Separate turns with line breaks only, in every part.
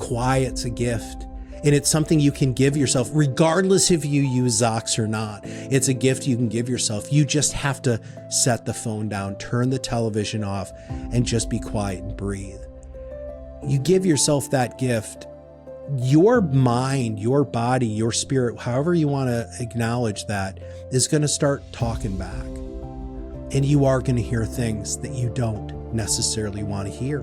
Quiet's a gift. And it's something you can give yourself, regardless if you use Zox or not. It's a gift you can give yourself. You just have to set the phone down, turn the television off, and just be quiet and breathe. You give yourself that gift. Your mind, your body, your spirit, however you want to acknowledge that, is going to start talking back. And you are going to hear things that you don't necessarily want to hear.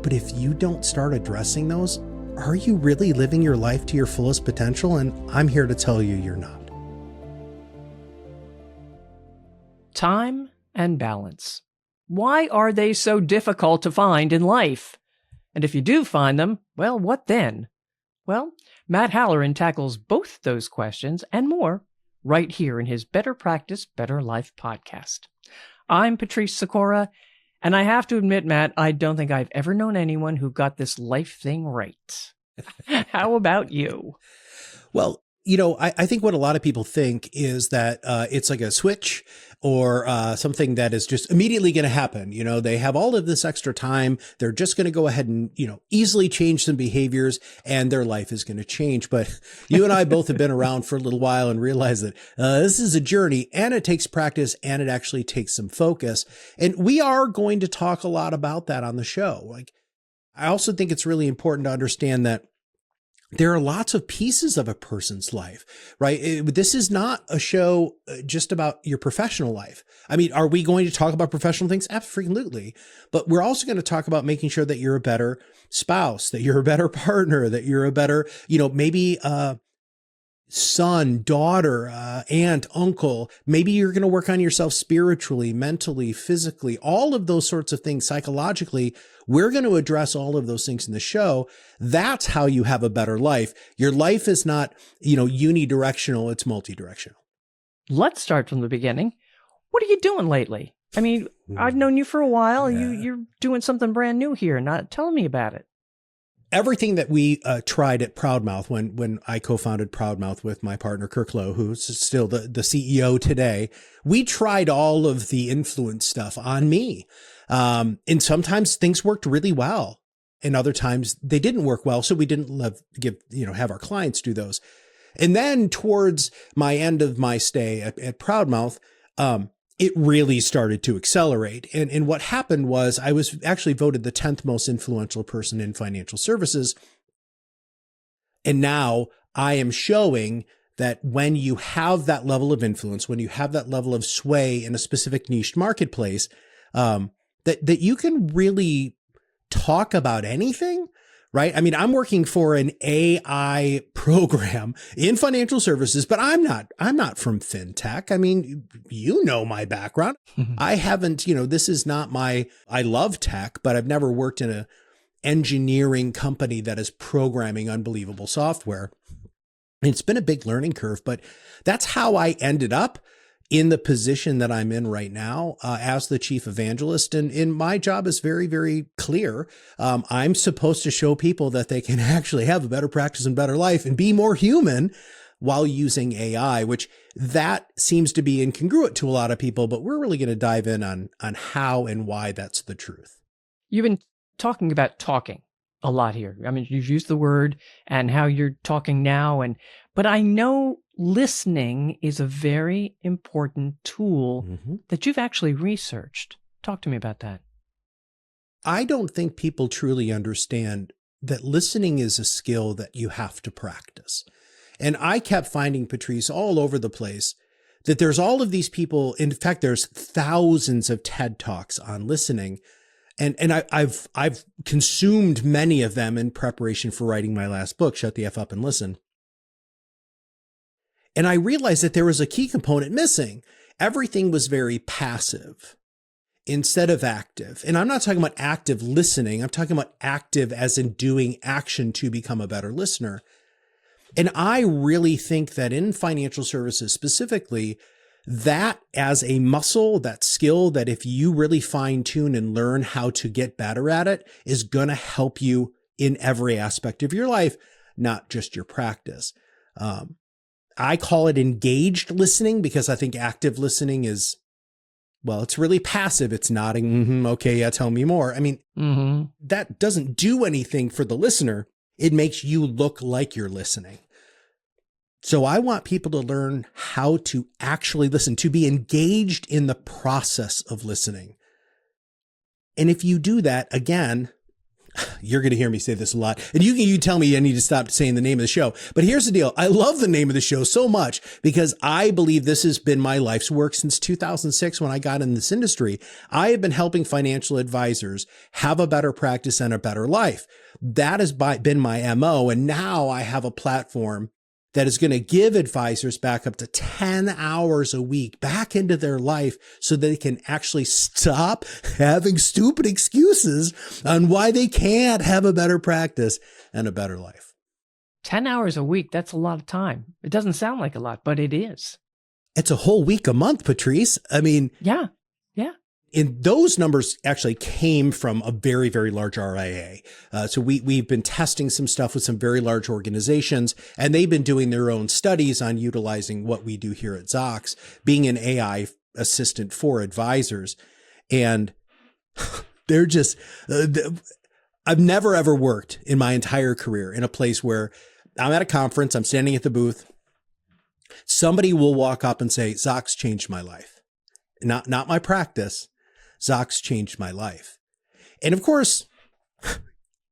But if you don't start addressing those, are you really living your life to your fullest potential? And I'm here to tell you, you're not.
Time and balance. Why are they so difficult to find in life? And if you do find them, well, what then? Well, Matt Halloran tackles both those questions and more right here in his Better Practice, Better Life podcast. I'm Patrice Sikora, and I have to admit, Matt, I don't think I've ever known anyone who got this life thing right. How about you?
Well, I think what a lot of people think is that it's like a switch or something that is just immediately going to happen. They have all of this extra time. They're just going to go ahead and, easily change some behaviors and their life is going to change. But you and I both have been around for a little while and realize that this is a journey and it takes practice and it actually takes some focus. And we are going to talk a lot about that on the show. I also think it's really important to understand that there are lots of pieces of a person's life, right? This is not a show just about your professional life. I mean, are we going to talk about professional things? Absolutely. But we're also going to talk about making sure that you're a better spouse, that you're a better partner, that you're a better, maybe son, daughter, aunt, uncle. Maybe you're going to work on yourself spiritually, mentally, physically, all of those sorts of things psychologically. We're going to address all of those things in the show. That's how you have a better life. Your life is not, unidirectional. It's multidirectional.
Let's start from the beginning. What are you doing lately? I mean, I've known you for a while. Yeah. You're doing something brand new here. Not telling me about it.
Everything that we tried at Proudmouth when I co-founded Proudmouth with my partner, Kirk Lowe, who's still the CEO today, we tried all of the influence stuff on me. And sometimes things worked really well and other times they didn't work well. So we didn't have our clients do those. And then towards my end of my stay at Proudmouth, it really started to accelerate. And what happened was I was actually voted the 10th most influential person in financial services. And now I am showing that when you have that level of influence, when you have that level of sway in a specific niche marketplace, that you can really talk about anything. Right? I mean, I'm working for an AI program in financial services, but I'm not from fintech. I mean, my background. Mm-hmm. I haven't, this is not I love tech, but I've never worked in a engineering company that is programming unbelievable software. It's been a big learning curve, but that's how I ended up in the position that I'm in right now as the chief evangelist. And my job is very, very clear. I'm supposed to show people that they can actually have a better practice and better life and be more human while using AI, which that seems to be incongruent to a lot of people, but we're really going to dive in on how and why that's the truth.
You've been talking about talking a lot here. I mean, you've used the word and how you're talking now, but I know listening is a very important tool that you've actually researched. Talk to me about that.
I don't think people truly understand that listening is a skill that you have to practice. And I kept finding, Patrice, all over the place that there's all of these people. In fact, there's thousands of TED Talks on listening. And I've consumed many of them in preparation for writing my last book, Shut the F Up and Listen. And I realized that there was a key component missing. Everything was very passive instead of active. And I'm not talking about active listening. I'm talking about active as in doing action to become a better listener. And I really think that in financial services specifically, that as a muscle, that skill, that if you really fine tune and learn how to get better at it, is going to help you in every aspect of your life, not just your practice. I call it engaged listening because I think active listening is Well, it's really passive. It's nodding. Okay, yeah, tell me more. I mean, that doesn't do anything for the listener. It makes you look like you're listening. So I want people to learn how to actually listen, to be engaged in the process of listening. And if you do that, again, you're going to hear me say this a lot. And you tell me I need to stop saying the name of the show. But here's the deal. I love the name of the show so much because I believe this has been my life's work since 2006 when I got in this industry. I have been helping financial advisors have a better practice and a better life. That has been my MO. And now I have a platform that is going to give advisors back up to 10 hours a week back into their life so they can actually stop having stupid excuses on why they can't have a better practice and a better life.
10 hours a week, that's a lot of time. It doesn't sound like a lot, but it is.
It's a whole week a month, Patrice. I mean,
yeah.
And those numbers actually came from a very, very large RIA. So we've been testing some stuff with some very large organizations, and they've been doing their own studies on utilizing what we do here at Zox, being an AI assistant for advisors. And they're just, I've never, ever worked in my entire career in a place where I'm at a conference, I'm standing at the booth. Somebody will walk up and say, Zox changed my life. Not my practice. Zox changed my life. And of course,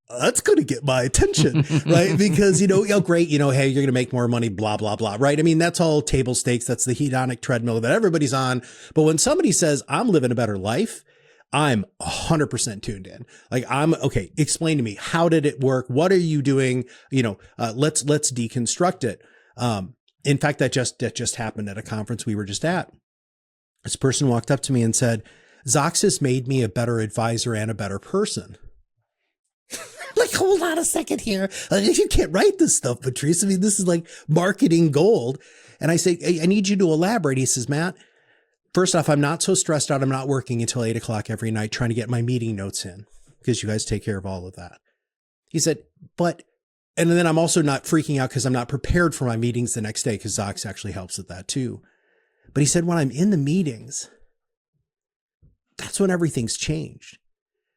that's going to get my attention, right? Because, great, hey, you're going to make more money, blah, blah, blah, right? I mean, that's all table stakes. That's the hedonic treadmill that everybody's on. But when somebody says, I'm living a better life, I'm 100% tuned in. Like, okay, explain to me, how did it work? What are you doing? Let's deconstruct it. In fact, that just happened at a conference we were just at. This person walked up to me and said, Zox has made me a better advisor and a better person. Like, hold on a second here. You can't write this stuff, Patrice. I mean, this is like marketing gold. And I say, I need you to elaborate. He says, Matt, first off, I'm not so stressed out. I'm not working until 8 o'clock every night trying to get my meeting notes in because you guys take care of all of that. He said, and then I'm also not freaking out because I'm not prepared for my meetings the next day because Zox actually helps with that too. But he said, when I'm in the meetings, that's when everything's changed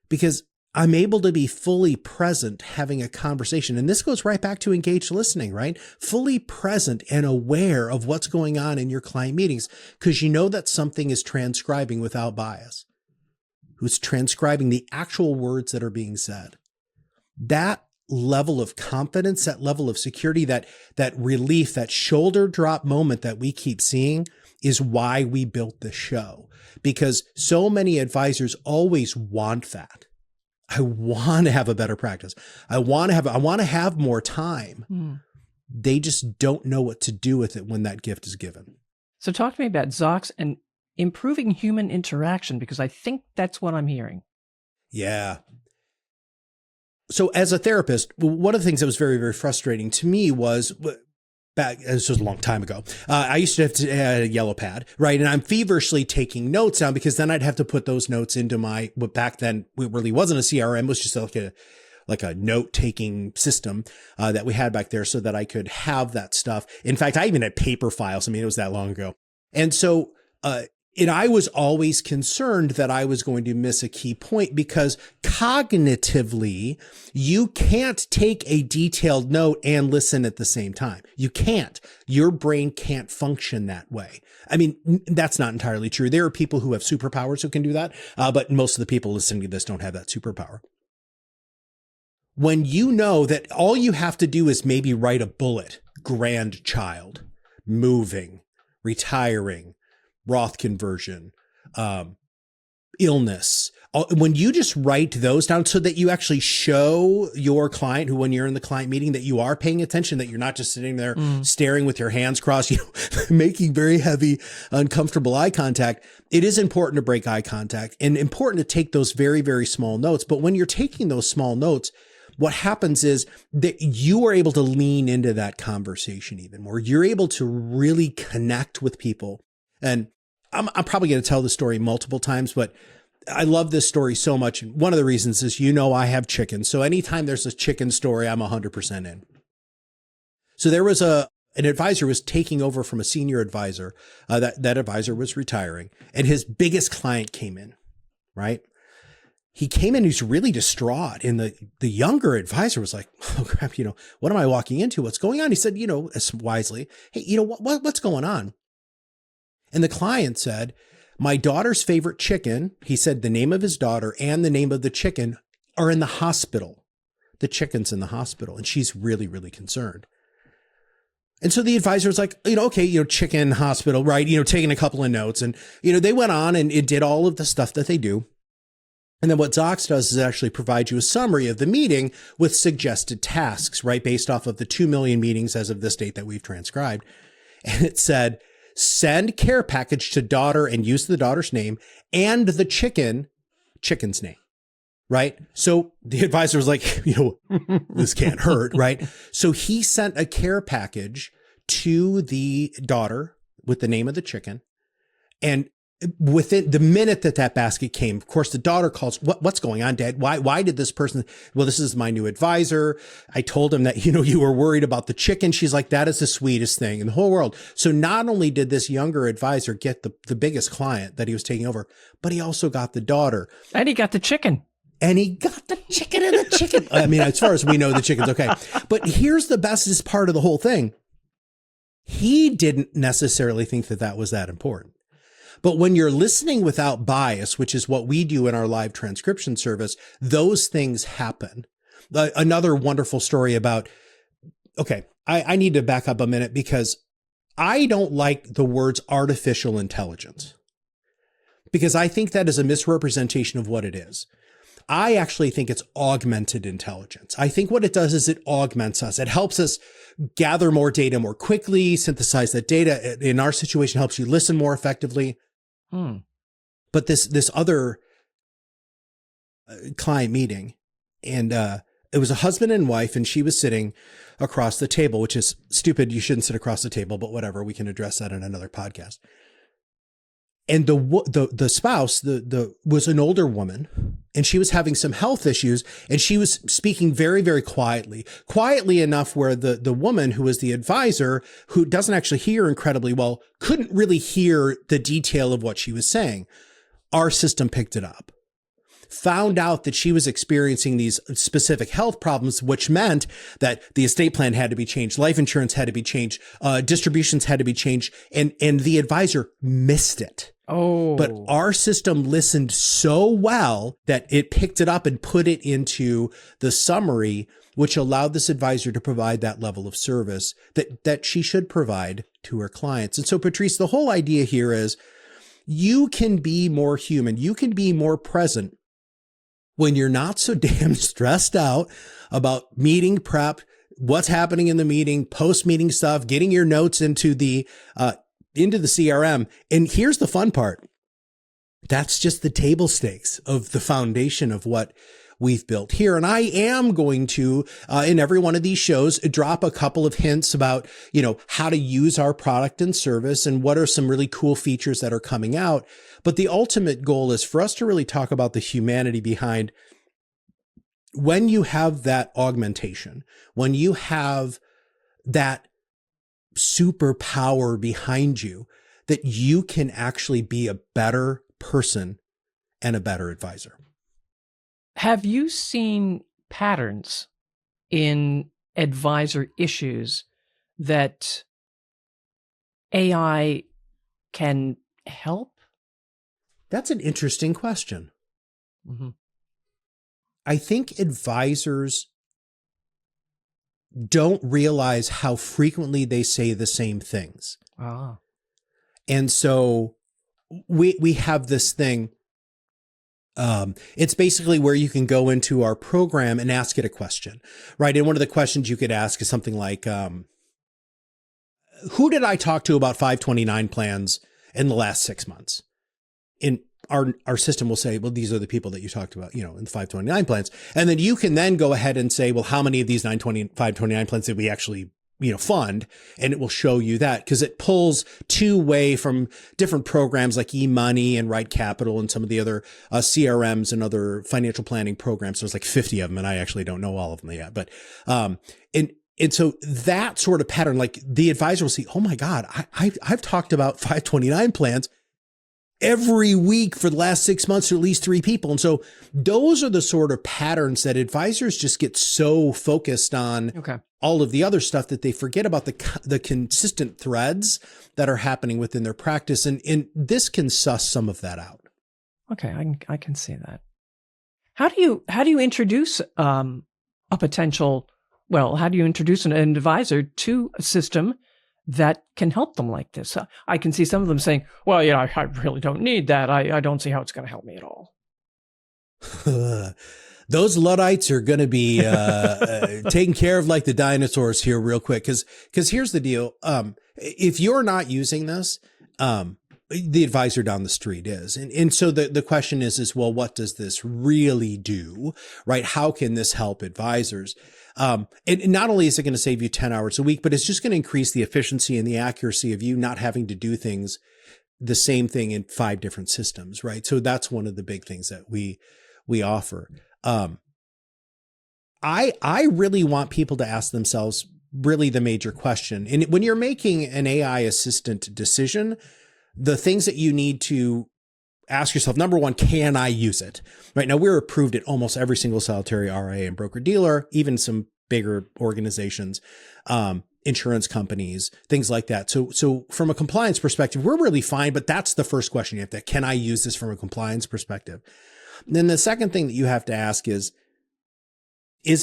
because I'm able to be fully present having a conversation. And this goes right back to engaged listening, right? Fully present and aware of what's going on in your client meetings because you know that something is transcribing without bias, who's transcribing the actual words that are being said. That level of confidence, that level of security, that relief, that shoulder drop moment that we keep seeing is why we built the show, because so many advisors always want that. I want to have a better practice. I want to have more time. They just don't know what to do with it when that gift is given.
So talk to me about Zox and improving human interaction, because I think that's what I'm hearing.
Yeah. So as a therapist, one of the things that was very, very frustrating to me was this was a long time ago. I used to have a yellow pad, right? And I'm feverishly taking notes down because then I'd have to put those notes into what back then it really wasn't a CRM, it was just like a note taking system that we had back there so that I could have that stuff. In fact, I even had paper files. I mean, it was that long ago. And so, and I was always concerned that I was going to miss a key point because cognitively, you can't take a detailed note and listen at the same time. You can't. Your brain can't function that way. I mean, that's not entirely true. There are people who have superpowers who can do that, but most of the people listening to this don't have that superpower. When you know that all you have to do is maybe write a bullet, grandchild, moving, retiring, Roth conversion, illness. When you just write those down so that you actually show your client who, when you're in the client meeting, that you are paying attention, that you're not just sitting there staring with your hands crossed, making very heavy, uncomfortable eye contact. It is important to break eye contact and important to take those very, very small notes. But when you're taking those small notes, what happens is that you are able to lean into that conversation even more. You're able to really connect with people. And I'm probably going to tell the story multiple times, but I love this story so much. And one of the reasons is, I have chickens. So anytime there's a chicken story, I'm 100% in. So there was a An advisor was taking over from a senior advisor. That advisor was retiring, and his biggest client came in, right? He came in, he's really distraught. And the younger advisor was like, oh crap, what am I walking into? What's going on? He said, as wisely, hey, what's going on? And the client said, my daughter's favorite chicken, he said the name of his daughter and the name of the chicken are in the hospital. The chicken's in the hospital, and she's really, really concerned. And so the advisor was like, okay, chicken hospital, right? Taking a couple of notes. And, they went on and it did all of the stuff that they do. And then what Zox does is actually provide you a summary of the meeting with suggested tasks, right? Based off of the 2 million meetings as of this date that we've transcribed. And it said, send care package to daughter and use the daughter's name and the chicken's name. Right. So the advisor was like, this can't hurt. Right. So he sent a care package to the daughter with the name of the chicken. And within the minute that basket came, of course, the daughter calls, what's going on, Dad? Why did this person? Well, this is my new advisor. I told him that, you were worried about the chicken. She's like, that is the sweetest thing in the whole world. So not only did this younger advisor get the biggest client that he was taking over, but he also got the daughter.
And he got the chicken.
And he got the chicken and the chicken. I mean, as far as we know, the chicken's okay. But here's the bestest part of the whole thing. He didn't necessarily think that was that important. But when you're listening without bias, which is what we do in our live transcription service, those things happen. Another wonderful story about, okay, I need to back up a minute because I don't like the words artificial intelligence because I think that is a misrepresentation of what it is. I actually think it's augmented intelligence. I think what it does is it augments us. It helps us gather more data more quickly, synthesize that data. In our situation, helps you listen more effectively. But this other client meeting, and it was a husband and wife, and she was sitting across the table, which is stupid. You shouldn't sit across the table, but whatever. We can address that in another podcast. And the spouse, was an older woman, and she was having some health issues, and she was speaking very, very quietly enough where the woman who was the advisor, who doesn't actually hear incredibly well, couldn't really hear the detail of what she was saying. Our system picked it up, found out that she was experiencing these specific health problems, which meant that the estate plan had to be changed, life insurance had to be changed, distributions had to be changed, and the advisor missed it.
Oh.
But our system listened so well that it picked it up and put it into the summary, which allowed this advisor to provide that level of service that she should provide to her clients. And so, Patrice, the whole idea here is you can be more human. You can be more present when you're not so damn stressed out about meeting prep, what's happening in the meeting, post-meeting stuff, getting your notes into the CRM. And here's the fun part. That's just the table stakes of the foundation of what we've built here. And I am going to, in every one of these shows, drop a couple of hints about, how to use our product and service and what are some really cool features that are coming out. But the ultimate goal is for us to really talk about the humanity behind when you have that augmentation, when you have that superpower behind you, that you can actually be a better person and a better advisor.
Have you seen patterns in advisor issues that AI can help?
That's an interesting question.
Mm-hmm.
I think advisors don't realize how frequently they say the same things.
Ah.
And so we have this thing. It's basically where you can go into our program and ask it a question, right? And one of the questions you could ask is something like, who did I talk to about 529 plans in the last 6 months? In our system will say, well, these are the people that you talked about, in the 529 plans. And then you can then go ahead and say, well, how many of these 529 plans did we actually fund? And it will show you that because it pulls two-way from different programs like eMoney and Right Capital and some of the other CRMs and other financial planning programs. There's like 50 of them, and I actually don't know all of them yet. But and And so that sort of pattern, like the advisor will see, oh my God, I've talked about 529 plans every week for the last 6 months to at least 3 people. And so those are the sort of patterns that advisors just get so focused on all of the other stuff that they forget about the consistent threads that are happening within their practice. And this can suss some of that out.
Okay. I can see that. How do you introduce how do you introduce an advisor to a system that can help them like this? I can see some of them saying, well, I really don't need that. I don't see how it's going to help me at all.
Those Luddites are going to be taken care of like the dinosaurs here real quick. Because here's the deal. If you're not using this, the advisor down the street is. And so the question is, well, what does this really do, right? How can this help advisors? And not only is it going to save you 10 hours a week, but it's just going to increase the efficiency and the accuracy of you not having to do the same thing in 5 different systems, right? So that's one of the big things that we offer. I really want people to ask themselves really the major question. And when you're making an AI assistant decision, the things that you need to ask yourself, number one, can I use it? Right now, we're approved at almost every single solitary RIA and broker dealer, even some bigger organizations, insurance companies, things like that. So from a compliance perspective, we're really fine, but that's the first question you have to, can I use this from a compliance perspective? And then the second thing that you have to ask is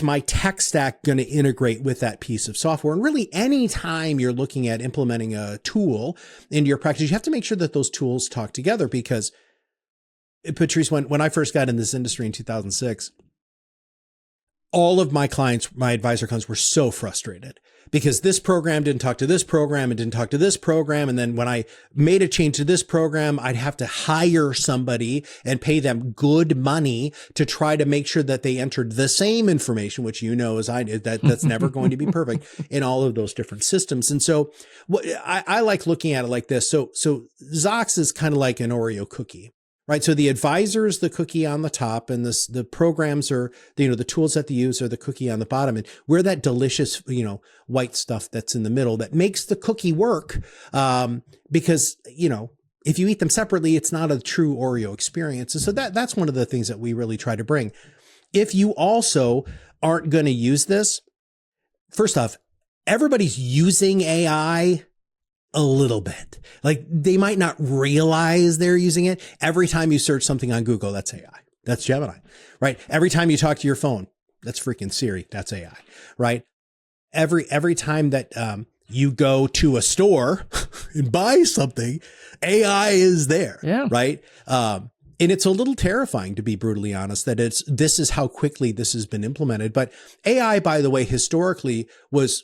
my tech stack going to integrate with that piece of software? And really, any time you're looking at implementing a tool into your practice, you have to make sure that those tools talk together. Because, Patrice, when I first got in this industry in 2006, all of my clients, my advisor clients, were so frustrated because this program didn't talk to this program and didn't talk to this program. And then when I made a change to this program, I'd have to hire somebody and pay them good money to try to make sure that they entered the same information, which as I did, that's never going to be perfect in all of those different systems. And so I like looking at it like this. So Zox is kind of like an Oreo cookie. Right. So the advisor is the cookie on the top, and the programs are, the tools that they use are the cookie on the bottom. And we're that delicious, white stuff that's in the middle that makes the cookie work. Because, if you eat them separately, it's not a true Oreo experience. And so that's one of the things that we really try to bring. If you also aren't going to use this, first off, everybody's using AI a little bit. Like, they might not realize they're using it. Every time you search something on Google, that's AI. That's Gemini, right? Every time you talk to your phone, that's freaking Siri. That's AI, right? Every time that you go to a store and buy something, AI is there, right? And it's a little terrifying, to be brutally honest, that this is how quickly this has been implemented. But AI, by the way, historically was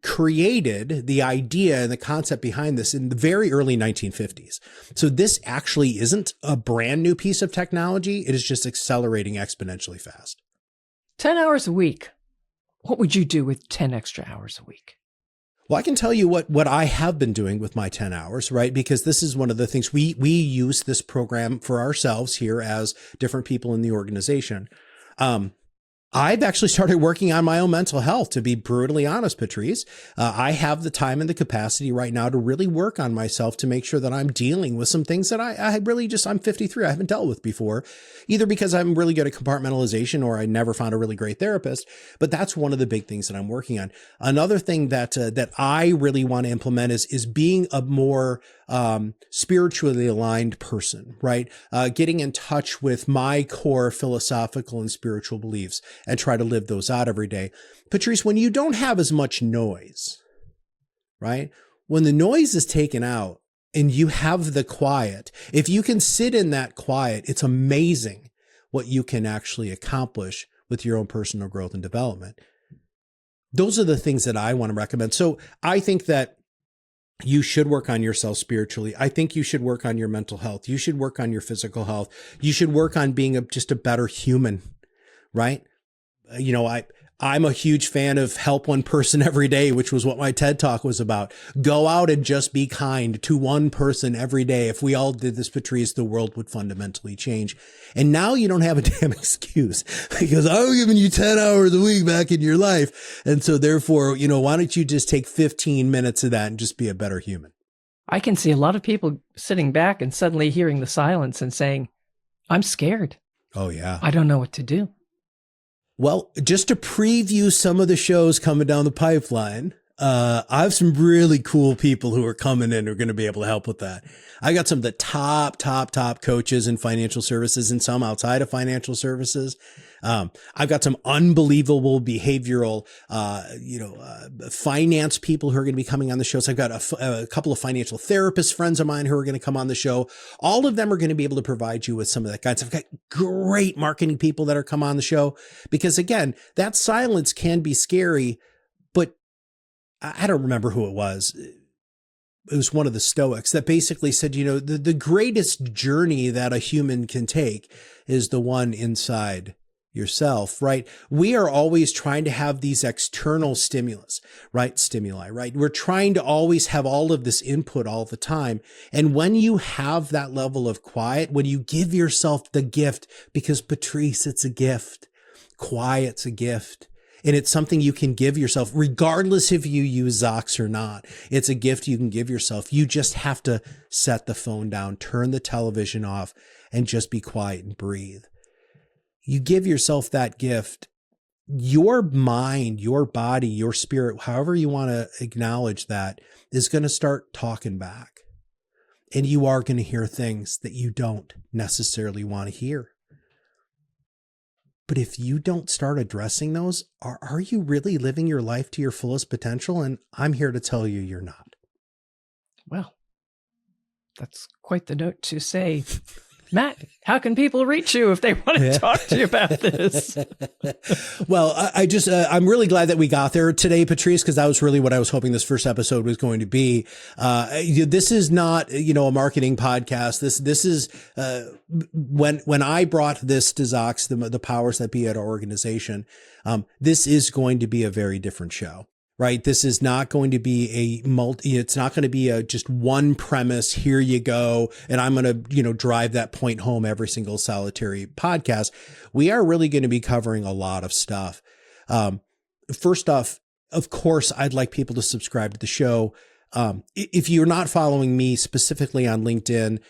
created, the idea and the concept behind this, in the very early 1950s. So this actually isn't a brand new piece of technology. It is just accelerating exponentially fast.
10 hours a week. What would you do with 10 extra hours a week?
Well, I can tell you what I have been doing with my 10 hours, right? Because this is one of the things we use this program for ourselves here as different people in the organization. I've actually started working on my own mental health, to be brutally honest, Patrice. I have the time and the capacity right now to really work on myself to make sure that I'm dealing with some things that I'm 53. I haven't dealt with before, either because I'm really good at compartmentalization or I never found a really great therapist. But that's one of the big things that I'm working on. Another thing that I really want to implement is being a more spiritually aligned person, right? Getting in touch with my core philosophical and spiritual beliefs and try to live those out every day. Patrice, when you don't have as much noise, right? When the noise is taken out and you have the quiet, if you can sit in that quiet, it's amazing what you can actually accomplish with your own personal growth and development. Those are the things that I want to recommend. So I think that you should work on yourself spiritually. I think you should work on your mental health. You should work on your physical health. You should work on being just a better human, right? I'm a huge fan of help one person every day, which was what my TED Talk was about. Go out and just be kind to one person every day. If we all did this, Patrice, the world would fundamentally change. And now you don't have a damn excuse because I'm giving you 10 hours a week back in your life. And so therefore, why don't you just take 15 minutes of that and just be a better human?
I can see a lot of people sitting back and suddenly hearing the silence and saying, I'm scared.
Oh, yeah.
I don't know what to do.
Well, just to preview some of the shows coming down the pipeline, I have some really cool people who are coming in who are going to be able to help with that. I got some of the top coaches in financial services and some outside of financial services. I've got some unbelievable behavioral, finance people who are going to be coming on the show. So I've got a couple of financial therapist friends of mine who are going to come on the show. All of them are going to be able to provide you with some of that guidance. I've got great marketing people that are come on the show because again, that silence can be scary, but I don't remember who it was. It was one of the Stoics that basically said, the greatest journey that a human can take is the one inside yourself, right? We are always trying to have these external stimuli, right? We're trying to always have all of this input all the time. And when you have that level of quiet, when you give yourself the gift, because Patrice, it's a gift, quiet's a gift. And it's something you can give yourself, regardless if you use Zox or not. It's a gift you can give yourself. You just have to set the phone down, turn the television off, and just be quiet and breathe. You give yourself that gift, your mind, your body, your spirit, however you want to acknowledge that, is going to start talking back. And you are going to hear things that you don't necessarily want to hear. But if you don't start addressing those, are you really living your life to your fullest potential? And I'm here to tell you, you're not.
Well, that's quite the note to say. Matt, how can people reach you if they want to talk to you about this?
Well, I'm really glad that we got there today, Patrice, because that was really what I was hoping this first episode was going to be. This is not, a marketing podcast. This is, when I brought this to Zox, the powers that be at our organization, this is going to be a very different show. Right. This is not going to be it's not going to be just one premise. Here you go. And I'm going to, drive that point home every single solitary podcast. We are really going to be covering a lot of stuff. First off, of course, I'd like people to subscribe to the show. If you're not following me specifically on LinkedIn,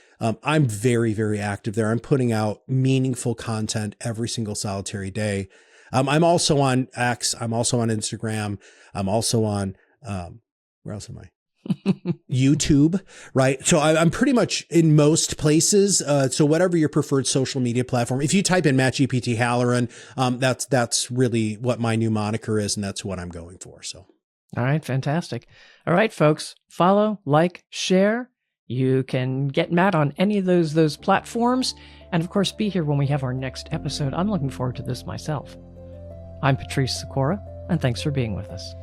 I'm very, very active there. I'm putting out meaningful content every single solitary day. I'm also on X. I'm also on Instagram. I'm also on, where else am I? YouTube, right? So I'm pretty much in most places. So whatever your preferred social media platform, if you type in Matt GPT Halloran, that's really what my new moniker is. And that's what I'm going for. So.
All right. Fantastic. All right, folks, follow, like, share. You can get Matt on any of those platforms. And of course, be here when we have our next episode. I'm looking forward to this myself. I'm Patrice Sikora, and thanks for being with us.